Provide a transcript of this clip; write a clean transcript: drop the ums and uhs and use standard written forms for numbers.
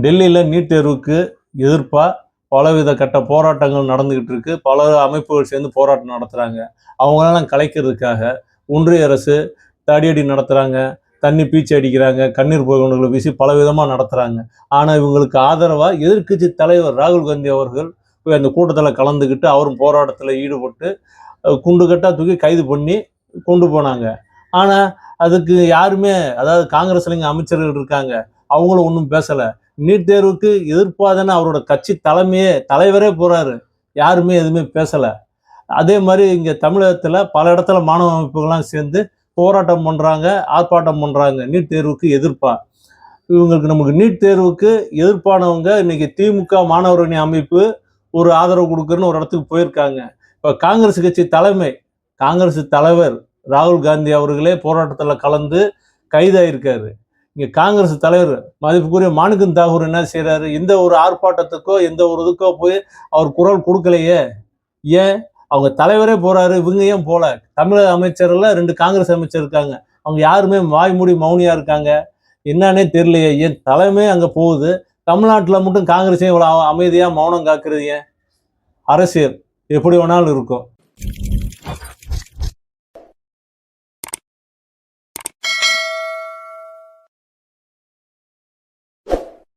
டெல்லியில் நீட் தேர்வுக்கு எதிர்ப்பாக பலவித கட்ட போராட்டங்கள் நடந்துக்கிட்டு இருக்கு. பல அமைப்புகள் சேர்ந்து போராட்டம் நடத்துகிறாங்க. அவங்களெல்லாம் கலைக்கிறதுக்காக ஒன்றிய அரசு தடியடி நடத்துகிறாங்க, தண்ணி பீச்சு அடிக்கிறாங்க, கண்ணீர் புகைகளை வீசி பல விதமாக நடத்துகிறாங்க. ஆனால் இவங்களுக்கு ஆதரவாக எதிர்க்கட்சி தலைவர் ராகுல் காந்தி அவர்கள் போய் அந்த கூட்டத்தில் கலந்துக்கிட்டு அவரும் போராட்டத்தில் ஈடுபட்டு குண்டு கட்டாக தூக்கி கைது பண்ணி கொண்டு போனாங்க. ஆனால் அதுக்கு யாருமே, அதாவது காங்கிரஸ்ல அமைச்சர்கள் இருக்காங்க, அவங்களும் ஒன்றும் பேசலை. நீட் தேர்வுக்கு எதிர்ப்பாதானே அவரோட கட்சி தலைவரே போறாரு, யாருமே எதுவுமே பேசலை. அதே மாதிரி இங்கே தமிழகத்தில் பல இடத்துல மாணவ அமைப்புகள்லாம் சேர்ந்து போராட்டம் பண்ணுறாங்க, ஆர்ப்பாட்டம் பண்ணுறாங்க நீட் தேர்வுக்கு எதிர்ப்பா. இவங்களுக்கு நமக்கு நீட் தேர்வுக்கு எதிர்ப்பானவங்க இன்னைக்கு திமுக மாணவரணி அமைப்பு ஒரு ஆதரவு கொடுக்குறன்னு ஒரு இடத்துக்கு போயிருக்காங்க. இப்போ காங்கிரஸ் கட்சி காங்கிரஸ் தலைவர் ராகுல் காந்தி அவர்களே போராட்டத்தில் கலந்து கைதாயிருக்காரு. இங்கே காங்கிரஸ் தலைவர் மதிப்புக்குரிய மாணிக்கம் தாகூர் என்ன செய்கிறாரு, எந்த ஒரு ஆர்ப்பாட்டத்துக்கோ எந்த ஒரு இதுக்கோ போய் அவர் குரல் கொடுக்கலையே. ஏன் அவங்க தலைவரே போறாரு, இவங்க ஏன் போல? தமிழக அமைச்சர்ல 2 காங்கிரஸ் அமைச்சர் இருக்காங்க, அவங்க யாருமே வாய்மூடி மௌனியா இருக்காங்க. என்னன்னே தெரியலையே. ஏன் தலைமை அங்கே போகுது, தமிழ்நாட்டில் மட்டும் காங்கிரஸே இவ்வளோ அமைதியாக மௌனம் காக்குறது ஏன்? அரசியல் எப்படி வேணாலும் இருக்கும்.